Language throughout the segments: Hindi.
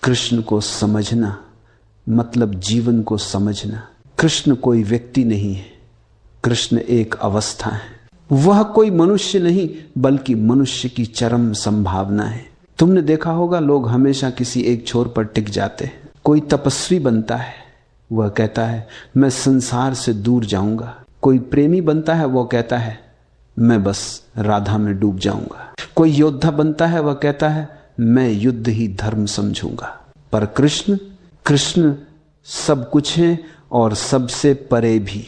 कृष्ण को समझना मतलब जीवन को समझना। कृष्ण कोई व्यक्ति नहीं है, कृष्ण एक अवस्था है। वह कोई मनुष्य नहीं बल्कि मनुष्य की चरम संभावना है। तुमने देखा होगा लोग हमेशा किसी एक छोर पर टिक जाते हैं। कोई तपस्वी बनता है, वह कहता है मैं संसार से दूर जाऊंगा। कोई प्रेमी बनता है, वह कहता है मैं बस राधा में डूब जाऊंगा। कोई योद्धा बनता है, वह कहता है मैं युद्ध ही धर्म समझूंगा। पर कृष्ण सब कुछ है और सबसे परे भी।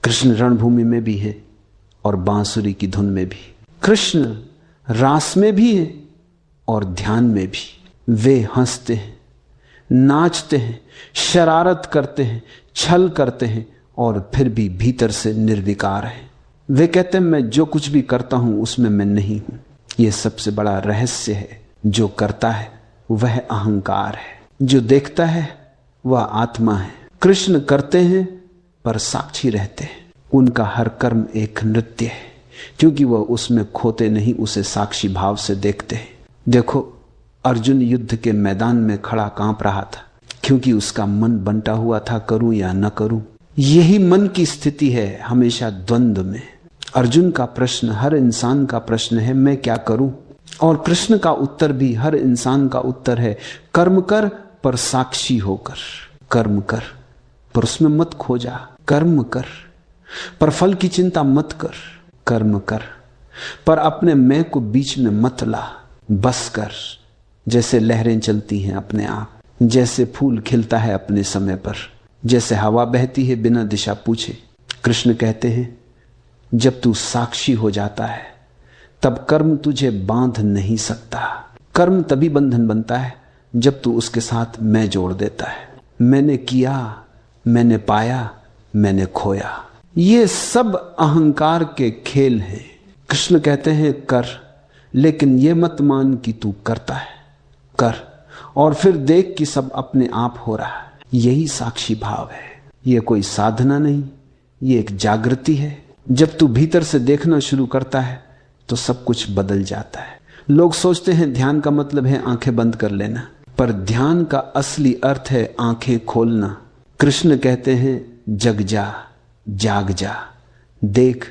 कृष्ण रणभूमि में भी है और बांसुरी की धुन में भी। कृष्ण रास में भी है और ध्यान में भी। वे हंसते हैं, नाचते हैं, शरारत करते हैं, छल करते हैं और फिर भी भीतर से निर्विकार हैं। वे कहते हैं मैं जो कुछ भी करता हूं उसमें मैं नहीं हूं। यह सबसे बड़ा रहस्य है। जो करता है वह अहंकार है, जो देखता है वह आत्मा है। कृष्ण करते हैं पर साक्षी रहते हैं। उनका हर कर्म एक नृत्य है, क्योंकि वह उसमें खोते नहीं, उसे साक्षी भाव से देखते हैं। देखो अर्जुन युद्ध के मैदान में खड़ा कांप रहा था, क्योंकि उसका मन बंटा हुआ था करूं या न करूं। यही मन की स्थिति है हमेशा द्वंद्व में। अर्जुन का प्रश्न हर इंसान का प्रश्न है, मैं क्या करूं? और कृष्ण का उत्तर भी हर इंसान का उत्तर है, कर्म कर पर साक्षी होकर। कर्म कर पर उसमें मत खो जा। कर्म कर पर फल की चिंता मत कर। कर्म कर पर अपने मैं को बीच में मत ला। बस कर। जैसे लहरें चलती हैं अपने आप, जैसे फूल खिलता है अपने समय पर, जैसे हवा बहती है बिना दिशा पूछे। कृष्ण कहते हैं जब तू साक्षी हो जाता है तब कर्म तुझे बांध नहीं सकता। कर्म तभी बंधन बनता है जब तू उसके साथ मैं जोड़ देता है। मैंने किया, मैंने पाया, मैंने खोया, ये सब अहंकार के खेल हैं। कृष्ण कहते हैं कर, लेकिन ये मत मान कि तू करता है। कर और फिर देख कि सब अपने आप हो रहा है। यही साक्षी भाव है। यह कोई साधना नहीं, ये एक जागृति है। जब तू भीतर से देखना शुरू करता है तो सब कुछ बदल जाता है। लोग सोचते हैं ध्यान का मतलब है आंखें बंद कर लेना, पर ध्यान का असली अर्थ है आंखें खोलना। कृष्ण कहते हैं जग जा, जाग जा, देख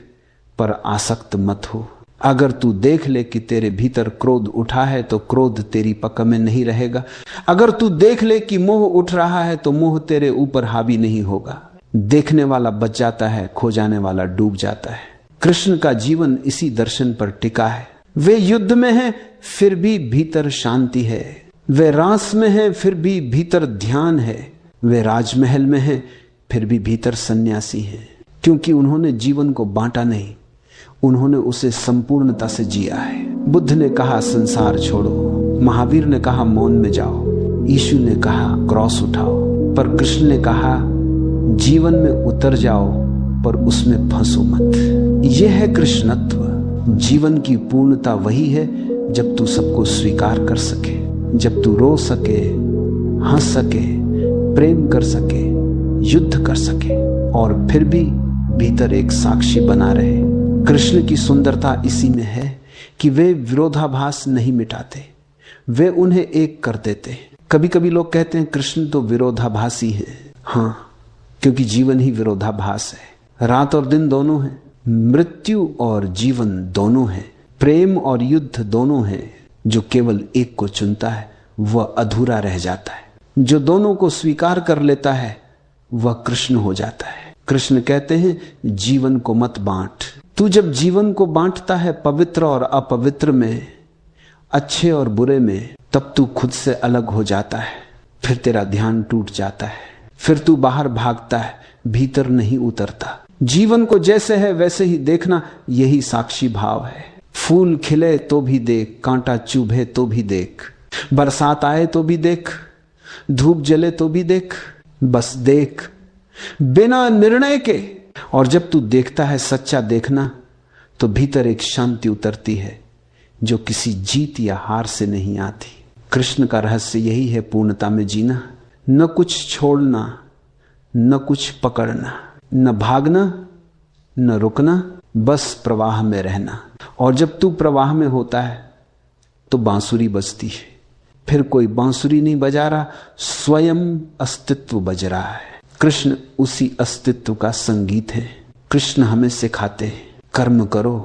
पर आसक्त मत हो। अगर तू देख ले कि तेरे भीतर क्रोध उठा है तो क्रोध तेरी पकड़ में नहीं रहेगा। अगर तू देख ले कि मोह उठ रहा है तो मोह तेरे ऊपर हावी नहीं होगा। देखने वाला बच जाता है, खो जाने वाला डूब जाता है। कृष्ण का जीवन इसी दर्शन पर टिका है। वे युद्ध में हैं फिर भी भीतर शांति है। वे रास में हैं फिर भी भीतर ध्यान है। वे राजमहल में हैं फिर भी भीतर सन्यासी हैं, क्योंकि उन्होंने जीवन को बांटा नहीं, उन्होंने उसे संपूर्णता से जिया है। बुद्ध ने कहा संसार छोड़ो, महावीर ने कहा मौन में जाओ, यीशु ने कहा क्रॉस उठाओ, पर कृष्ण ने कहा जीवन में उतर जाओ पर उसमें फंसो मत। यह है कृष्णत्व। जीवन की पूर्णता वही है जब तू सबको स्वीकार कर सके, जब तू रो सके, हंस सके, प्रेम कर सके, युद्ध कर सके और फिर भी भीतर एक साक्षी बना रहे। कृष्ण की सुंदरता इसी में है कि वे विरोधाभास नहीं मिटाते, वे उन्हें एक कर देते। कभी कभी लोग कहते हैं कृष्ण तो विरोधाभासी है। हाँ, क्योंकि जीवन ही विरोधाभास है। रात और दिन दोनों हैं, मृत्यु और जीवन दोनों हैं, प्रेम और युद्ध दोनों हैं। जो केवल एक को चुनता है वह अधूरा रह जाता है। जो दोनों को स्वीकार कर लेता है वह कृष्ण हो जाता है। कृष्ण कहते हैं जीवन को मत बांट। तू जब जीवन को बांटता है पवित्र और अपवित्र में, अच्छे और बुरे में, तब तू खुद से अलग हो जाता है। फिर तेरा ध्यान टूट जाता है, फिर तू बाहर भागता है, भीतर नहीं उतरता। जीवन को जैसे है वैसे ही देखना, यही साक्षी भाव है। फूल खिले तो भी देख, कांटा चुभे तो भी देख, बरसात आए तो भी देख, धूप जले तो भी देख, बस देख बिना निर्णय के। और जब तू देखता है सच्चा देखना, तो भीतर एक शांति उतरती है जो किसी जीत या हार से नहीं आती। कृष्ण का रहस्य यही है, पूर्णता में जीना, न कुछ छोड़ना, न कुछ पकड़ना, न भागना, न रुकना, बस प्रवाह में रहना। और जब तू प्रवाह में होता है तो बांसुरी बजती है, फिर कोई बांसुरी नहीं बजा रहा, स्वयं अस्तित्व बज रहा है। कृष्ण उसी अस्तित्व का संगीत है। कृष्ण हमें सिखाते हैं, कर्म करो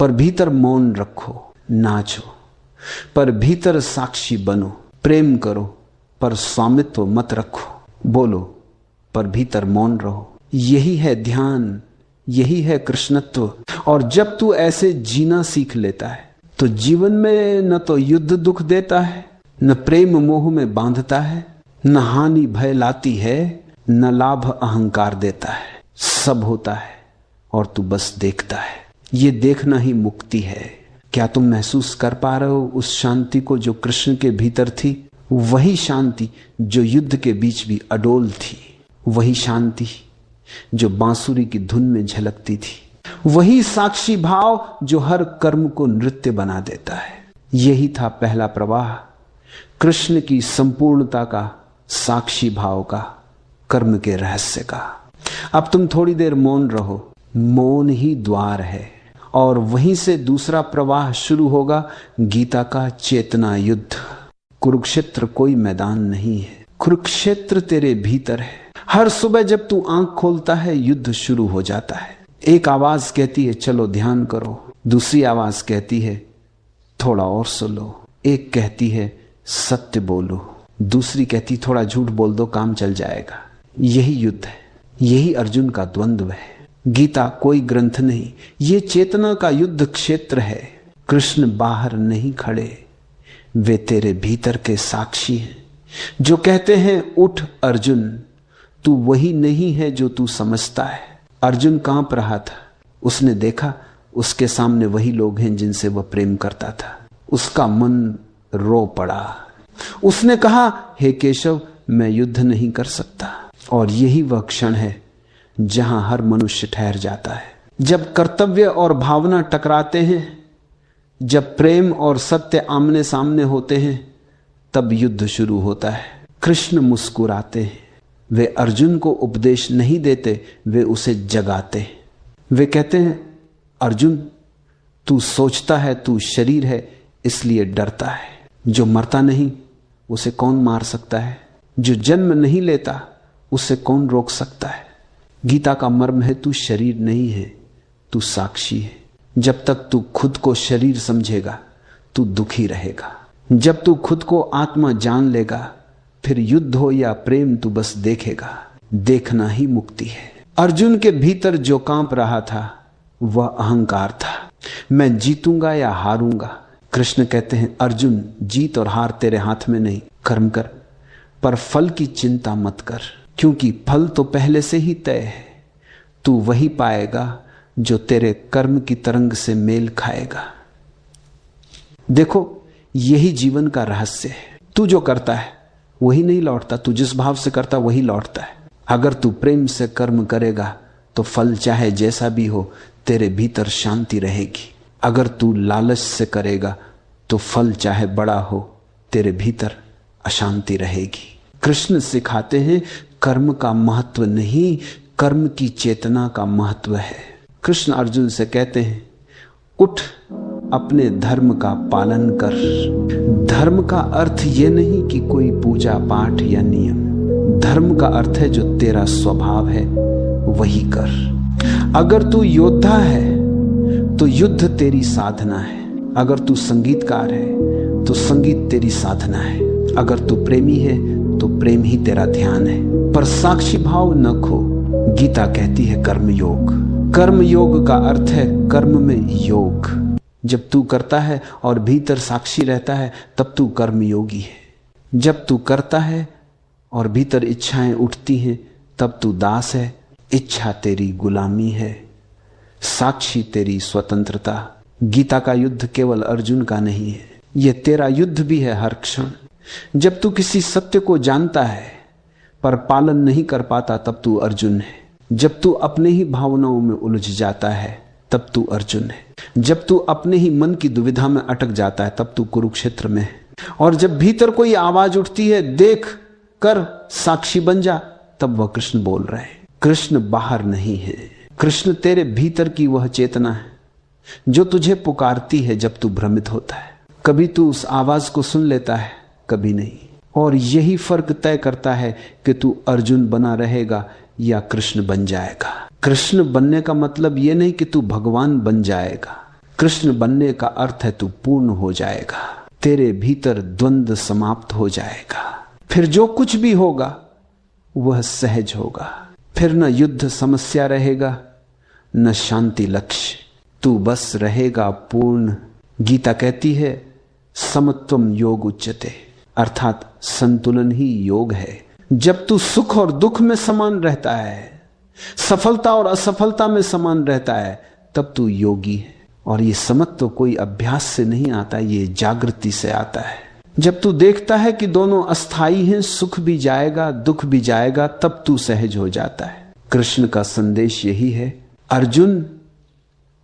पर भीतर मौन रखो, नाचो पर भीतर साक्षी बनो, प्रेम करो पर स्वामित्व मत रखो, बोलो पर भीतर मौन रहो। यही है ध्यान, यही है कृष्णत्व। और जब तू ऐसे जीना सीख लेता है तो जीवन में न तो युद्ध दुख देता है, न प्रेम मोह में बांधता है, न हानि भय लाती है, न लाभ अहंकार देता है। सब होता है और तू बस देखता है। ये देखना ही मुक्ति है। क्या तुम महसूस कर पा रहे हो उस शांति को जो कृष्ण के भीतर थी? वही शांति जो युद्ध के बीच भी अडोल थी, वही शांति जो बांसुरी की धुन में झलकती थी, वही साक्षी भाव जो हर कर्म को नृत्य बना देता है। यही था पहला प्रवाह कृष्ण की संपूर्णता का, साक्षी भाव का, कर्म के रहस्य का। अब तुम थोड़ी देर मौन रहो। मौन ही द्वार है और वहीं से दूसरा प्रवाह शुरू होगा, गीता का चेतना युद्ध। कुरुक्षेत्र कोई मैदान नहीं है, कुरुक्षेत्र तेरे भीतर है। हर सुबह जब तू आंख खोलता है युद्ध शुरू हो जाता है। एक आवाज कहती है चलो ध्यान करो, दूसरी आवाज कहती है थोड़ा और सुनो, एक कहती है सत्य बोलो, दूसरी कहती थोड़ा झूठ बोल दो काम चल जाएगा। यही युद्ध है, यही अर्जुन का द्वंद्व है। गीता कोई ग्रंथ नहीं, ये चेतना का युद्ध क्षेत्र है। कृष्ण बाहर नहीं खड़े, वे तेरे भीतर के साक्षी हैं जो कहते हैं उठ अर्जुन, तू वही नहीं है जो तू समझता है। अर्जुन कांप रहा था, उसने देखा उसके सामने वही लोग हैं जिनसे वह प्रेम करता था। उसका मन रो पड़ा। उसने कहा हे केशव, मैं युद्ध नहीं कर सकता। और यही वह क्षण है जहां हर मनुष्य ठहर जाता है। जब कर्तव्य और भावना टकराते हैं, जब प्रेम और सत्य आमने सामने होते हैं, तब युद्ध शुरू होता है। कृष्ण मुस्कुराते हैं। वे अर्जुन को उपदेश नहीं देते, वे उसे जगाते। वे कहते हैं अर्जुन, तू सोचता है तू शरीर है इसलिए डरता है। जो मरता नहीं उसे कौन मार सकता है? जो जन्म नहीं लेता उसे कौन रोक सकता है? गीता का मर्म है तू शरीर नहीं है, तू साक्षी है। जब तक तू खुद को शरीर समझेगा तू दुखी रहेगा। जब तू खुद को आत्मा जान लेगा, फिर युद्ध हो या प्रेम तू बस देखेगा। देखना ही मुक्ति है। अर्जुन के भीतर जो कांप रहा था वह अहंकार था। मैं जीतूंगा या हारूंगा। कृष्ण कहते हैं अर्जुन, जीत और हार तेरे हाथ में नहीं, कर्म कर पर फल की चिंता मत कर, क्योंकि फल तो पहले से ही तय है। तू वही पाएगा जो तेरे कर्म की तरंग से मेल खाएगा। देखो यही जीवन का रहस्य है। तू जो करता है वही नहीं लौटता, तू जिस भाव से करता वही लौटता है। अगर तू प्रेम से कर्म करेगा तो फल चाहे जैसा भी हो तेरे भीतर शांति रहेगी। अगर तू लालच से करेगा तो फल चाहे बड़ा हो तेरे भीतर अशांति रहेगी। कृष्ण सिखाते हैं कर्म का महत्व नहीं, कर्म की चेतना का महत्व है। कृष्ण अर्जुन से कहते हैं उठ, अपने धर्म का पालन कर। धर्म का अर्थ ये नहीं कि कोई पूजा पाठ या नियम। धर्म का अर्थ है जो तेरा स्वभाव है वही कर। अगर तू योद्धा है तो युद्ध तेरी साधना है। अगर तू संगीतकार है तो संगीत तेरी साधना है। अगर तू प्रेमी है तो प्रेम ही तेरा ध्यान है। पर साक्षी भाव न खो। गीता कहती है कर्म योग। कर्म योग का अर्थ है कर्म में योग। जब तू करता है और भीतर साक्षी रहता है तब तू कर्म योगी है। जब तू करता है और भीतर इच्छाएं उठती हैं तब तू दास है। इच्छा तेरी गुलामी है, साक्षी तेरी स्वतंत्रता। गीता का युद्ध केवल अर्जुन का नहीं है, यह तेरा युद्ध भी है हर क्षण। जब तू किसी सत्य को जानता है पर पालन नहीं कर पाता तब तू अर्जुन है। जब तू अपने ही भावनाओं में उलझ जाता है तब तू अर्जुन है। जब तू अपने ही मन की दुविधा में अटक जाता है तब तू कुरुक्षेत्र में है। और जब भीतर कोई आवाज उठती है देख कर साक्षी बन जा, तब वह कृष्ण बोल रहे हैं। कृष्ण बाहर नहीं है, कृष्ण तेरे भीतर की वह चेतना है जो तुझे पुकारती है जब तू भ्रमित होता है। कभी तू उस आवाज को सुन लेता है, कभी नहीं। और यही फर्क तय करता है कि तू अर्जुन बना रहेगा या कृष्ण बन जाएगा। कृष्ण बनने का मतलब यह नहीं कि तू भगवान बन जाएगा। कृष्ण बनने का अर्थ है तू पूर्ण हो जाएगा, तेरे भीतर द्वंद्व समाप्त हो जाएगा। फिर जो कुछ भी होगा वह सहज होगा। फिर न युद्ध समस्या रहेगा, न शांति लक्ष्य, तू बस रहेगा पूर्ण। गीता कहती है समत्वम योग उच्यते, अर्थात संतुलन ही योग है। जब तू सुख और दुख में समान रहता है, सफलता और असफलता में समान रहता है, तब तू योगी है। और ये समत्व कोई अभ्यास से नहीं आता, ये जागृति से आता है। जब तू देखता है कि दोनों अस्थाई हैं, सुख भी जाएगा दुख भी जाएगा, तब तू सहज हो जाता है। कृष्ण का संदेश यही है, अर्जुन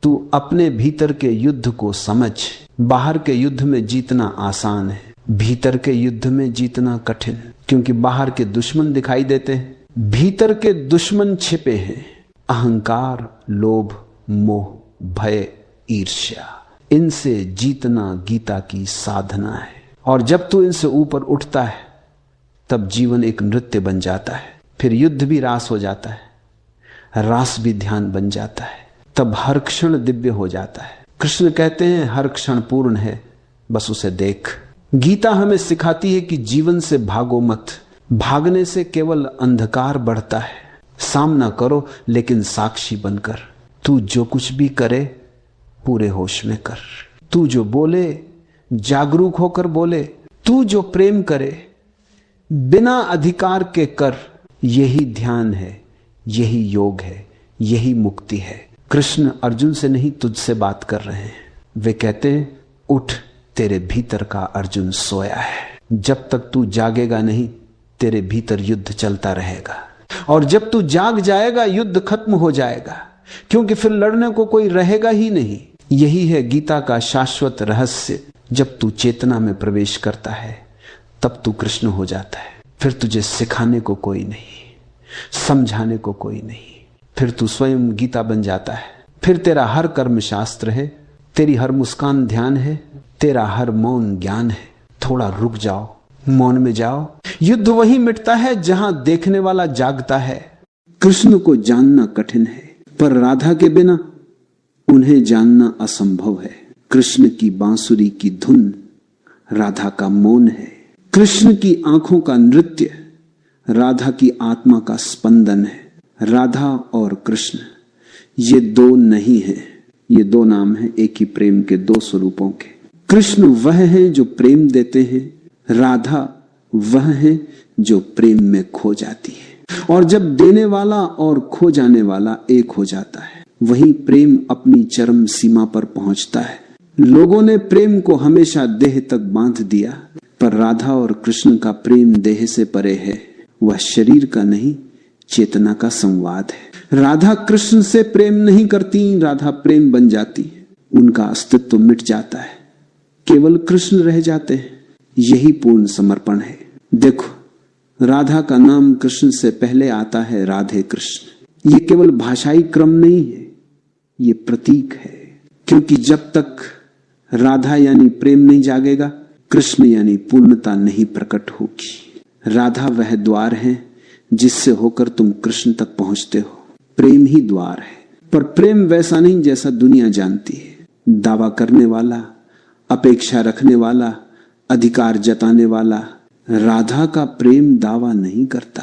तू अपने भीतर के युद्ध को समझ। बाहर के युद्ध में जीतना आसान है, भीतर के युद्ध में जीतना कठिन। क्योंकि बाहर के दुश्मन दिखाई देते हैं, भीतर के दुश्मन छिपे हैं। अहंकार, लोभ, मोह, भय, ईर्ष्या, इनसे जीतना गीता की साधना है। और जब तू इनसे ऊपर उठता है तब जीवन एक नृत्य बन जाता है। फिर युद्ध भी रास हो जाता है, रास भी ध्यान बन जाता है। तब हर क्षण दिव्य हो जाता है। कृष्ण कहते हैं हर क्षण पूर्ण है, बस उसे देख। गीता हमें सिखाती है कि जीवन से भागो मत, भागने से केवल अंधकार बढ़ता है। सामना करो लेकिन साक्षी बनकर। तू जो कुछ भी करे पूरे होश में कर। तू जो बोले जागरूक होकर बोले। तू जो प्रेम करे बिना अधिकार के कर। यही ध्यान है, यही योग है, यही मुक्ति है। कृष्ण अर्जुन से नहीं तुझसे बात कर रहे हैं। वे कहते हैं उठ, तेरे भीतर का अर्जुन सोया है। जब तक तू जागेगा नहीं, तेरे भीतर युद्ध चलता रहेगा। और जब तू जाग जाएगा युद्ध खत्म हो जाएगा, क्योंकि फिर लड़ने को कोई रहेगा ही नहीं। यही है गीता का शाश्वत रहस्य। जब तू चेतना में प्रवेश करता है तब तू कृष्ण हो जाता है। फिर तुझे सिखाने को कोई नहीं, समझाने को कोई नहीं। फिर तू स्वयं गीता बन जाता है। फिर तेरा हर कर्म शास्त्र है, तेरी हर मुस्कान ध्यान है, तेरा हर मौन ज्ञान है। थोड़ा रुक जाओ, मौन में जाओ। युद्ध वही मिटता है जहां देखने वाला जागता है। कृष्ण को जानना कठिन है, पर राधा के बिना उन्हें जानना असंभव है। कृष्ण की बांसुरी की धुन राधा का मौन है। कृष्ण की आंखों का नृत्य राधा की आत्मा का स्पंदन है। राधा और कृष्ण ये दो नहीं है, ये दो नाम हैं एक ही प्रेम के, दो स्वरूपों के। कृष्ण वह है जो प्रेम देते हैं, राधा वह है जो प्रेम में खो जाती है। और जब देने वाला और खो जाने वाला एक हो जाता है, वही प्रेम अपनी चरम सीमा पर पहुंचता है। लोगों ने प्रेम को हमेशा देह तक बांध दिया, पर राधा और कृष्ण का प्रेम देह से परे है। वह शरीर का नहीं, चेतना का संवाद है। राधा कृष्ण से प्रेम नहीं करती, राधा प्रेम बन जाती है। उनका अस्तित्व मिट जाता है, केवल कृष्ण रह जाते हैं। यही पूर्ण समर्पण है। देखो, राधा का नाम कृष्ण से पहले आता है राधे कृष्ण। ये केवल भाषाई क्रम नहीं है, ये प्रतीक है। क्योंकि जब तक राधा यानी प्रेम नहीं जागेगा, कृष्ण यानी पूर्णता नहीं प्रकट होगी। राधा वह द्वार है जिससे होकर तुम कृष्ण तक पहुंचते हो। प्रेम ही द्वार है, पर प्रेम वैसा नहीं जैसा दुनिया जानती है। दावा करने वाला, अपेक्षा रखने वाला, अधिकार जताने वाला। राधा का प्रेम दावा नहीं करता।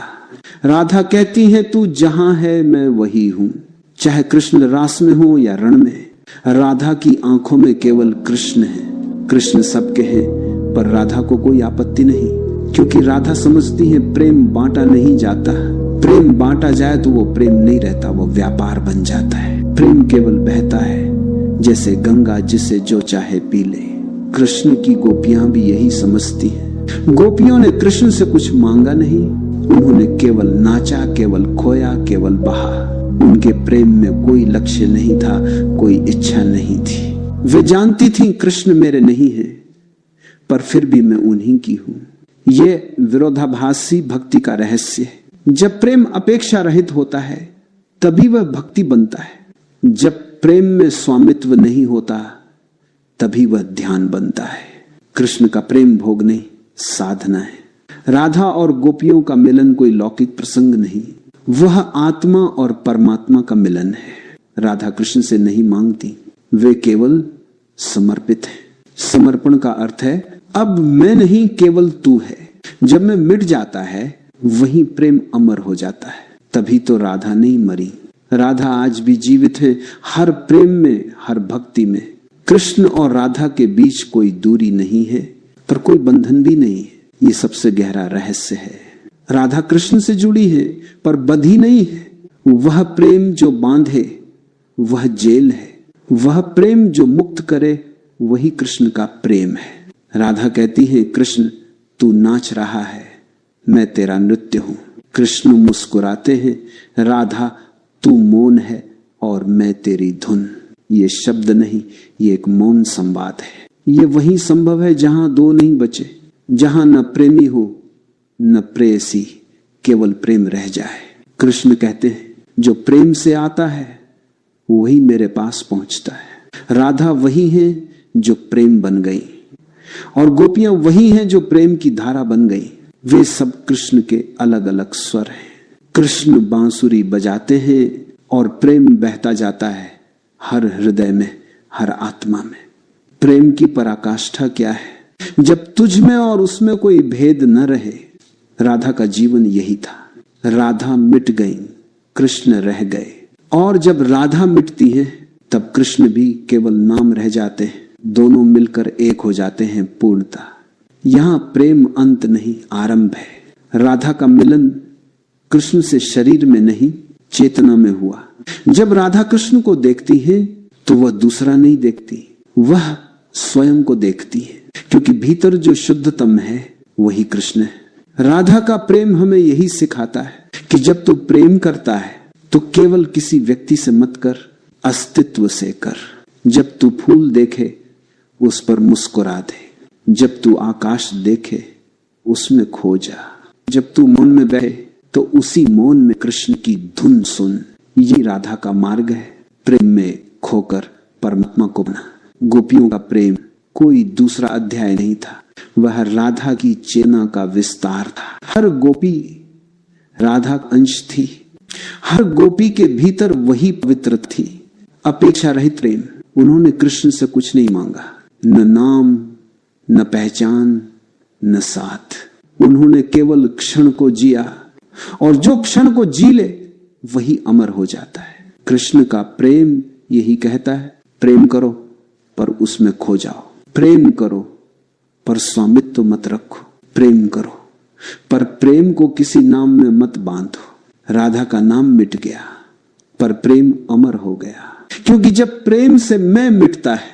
राधा कहती है तू जहां है मैं वही हूं, चाहे कृष्ण रास में हो या रण में। राधा की आंखों में केवल कृष्ण है। कृष्ण सबके हैं, पर राधा को कोई आपत्ति नहीं, क्योंकि राधा समझती है प्रेम बांटा नहीं जाता। प्रेम बांटा जाए तो वो प्रेम नहीं रहता, वो व्यापार बन जाता है। प्रेम केवल बहता है, जैसे गंगा जिसे जो चाहे पी ले। कृष्ण की गोपियां भी यही समझती हैं। गोपियों ने कृष्ण से कुछ मांगा नहीं, उन्होंने केवल नाचा, केवल खोया, केवल बहा। उनके प्रेम में कोई लक्ष्य नहीं था, कोई इच्छा नहीं थी। वे जानती थी कृष्ण मेरे नहीं है, पर फिर भी मैं उन्हीं की हूं। ये विरोधाभासी भक्ति का रहस्य है। जब प्रेम अपेक्षा रहित होता है तभी वह भक्ति बनता है। जब प्रेम में स्वामित्व नहीं होता तभी वह ध्यान बनता है। कृष्ण का प्रेम भोग नहीं, साधना है। राधा और गोपियों का मिलन कोई लौकिक प्रसंग नहीं, वह आत्मा और परमात्मा का मिलन है। राधा कृष्ण से नहीं मांगती, वे केवल समर्पित हैं। समर्पण का अर्थ है अब मैं नहीं, केवल तू है। जब मैं मिट जाता है वही प्रेम अमर हो जाता है। तभी तो राधा नहीं मरी, राधा आज भी जीवित है, हर प्रेम में, हर भक्ति में। कृष्ण और राधा के बीच कोई दूरी नहीं है, पर कोई बंधन भी नहीं है। ये सबसे गहरा रहस्य है। राधा कृष्ण से जुड़ी है पर बंधी नहीं है। वह प्रेम जो बांधे वह जेल है, वह प्रेम जो मुक्त करे वही कृष्ण का प्रेम है। राधा कहती है, कृष्ण तू नाच रहा है, मैं तेरा नृत्य हूं। कृष्ण मुस्कुराते हैं, राधा तू मौन है और मैं तेरी धुन। ये शब्द नहीं, ये एक मौन संवाद है। ये वही संभव है जहां दो नहीं बचे, जहां न प्रेमी हो न प्रेयसी, केवल प्रेम रह जाए। कृष्ण कहते हैं जो प्रेम से आता है वही मेरे पास पहुंचता है। राधा वही है जो प्रेम बन गई और गोपियां वही हैं जो प्रेम की धारा बन गई। वे सब कृष्ण के अलग अलग स्वर हैं। कृष्ण बांसुरी बजाते हैं और प्रेम बहता जाता है हर हृदय में, हर आत्मा में। प्रेम की पराकाष्ठा क्या है? जब तुझ में और उसमें कोई भेद न रहे। राधा का जीवन यही था। राधा मिट गई, कृष्ण रह गए। और जब राधा मिटती है तब कृष्ण भी केवल नाम रह जाते हैं। दोनों मिलकर एक हो जाते हैं पूर्णता। यहां प्रेम अंत नहीं, आरंभ है। राधा का मिलन कृष्ण से शरीर में नहीं, चेतना में हुआ। जब राधा कृष्ण को देखती है तो वह दूसरा नहीं देखती, वह स्वयं को देखती है, क्योंकि भीतर जो शुद्धतम है वही कृष्ण है। राधा का प्रेम हमें यही सिखाता है कि जब तू प्रेम करता है तो केवल किसी व्यक्ति से मत कर, अस्तित्व से कर। जब तू फूल देखे उस पर मुस्कुरा दे, जब तू आकाश देखे उसमें खो जा, जब तू मौन में बैठे तो उसी मौन में कृष्ण की धुन सुन। ये राधा का मार्ग है, प्रेम में खोकर परमात्मा को बना। गोपियों का प्रेम कोई दूसरा अध्याय नहीं था, वह राधा की चेतना का विस्तार था। हर गोपी राधा का अंश थी, हर गोपी के भीतर वही पवित्र थी। अपेक्षा रहित प्रेम। उन्होंने कृष्ण से कुछ नहीं मांगा, न नाम, न पहचान, न साथ। उन्होंने केवल क्षण को जिया, और जो क्षण को जी ले वही अमर हो जाता है। कृष्ण का प्रेम यही कहता है, प्रेम करो पर उसमें खो जाओ। प्रेम करो पर स्वामित्व मत रखो। प्रेम करो पर प्रेम को किसी नाम में मत बांधो। राधा का नाम मिट गया पर प्रेम अमर हो गया, क्योंकि जब प्रेम से मैं मिटता है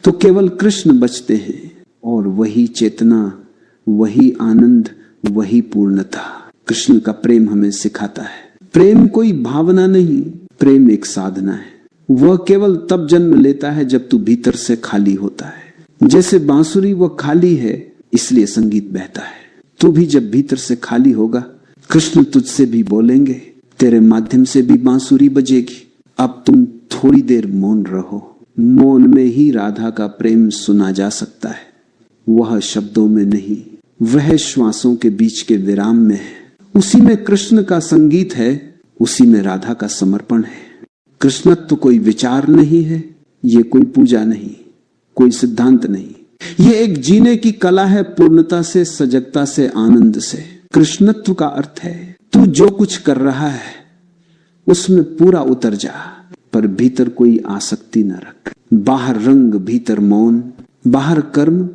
तो केवल कृष्ण बचते हैं, और वही चेतना, वही आनंद, वही पूर्णता कृष्ण का प्रेम हमें सिखाता है। प्रेम कोई भावना नहीं, प्रेम एक साधना है। वह केवल तब जन्म लेता है जब तू भीतर से खाली होता है। जैसे बांसुरी वह खाली है इसलिए संगीत बहता है। तू भी जब भीतर से खाली होगा, कृष्ण तुझसे भी बोलेंगे, तेरे माध्यम से भी बांसुरी बजेगी। अब तुम थोड़ी देर मौन रहो। मौन में ही राधा का प्रेम सुना जा सकता है, वह शब्दों में नहीं, वह श्वासों के बीच के विराम में है। उसी में कृष्ण का संगीत है, उसी में राधा का समर्पण है। कृष्णत्व कोई विचार नहीं है, ये कोई पूजा नहीं, कोई सिद्धांत नहीं, ये एक जीने की कला है, पूर्णता से, सजगता से, आनंद से। कृष्णत्व का अर्थ है तू जो कुछ कर रहा है उसमें पूरा उतर जा, पर भीतर कोई आसक्ति न रख। बाहर रंग, भीतर मौन, बाहर कर्म,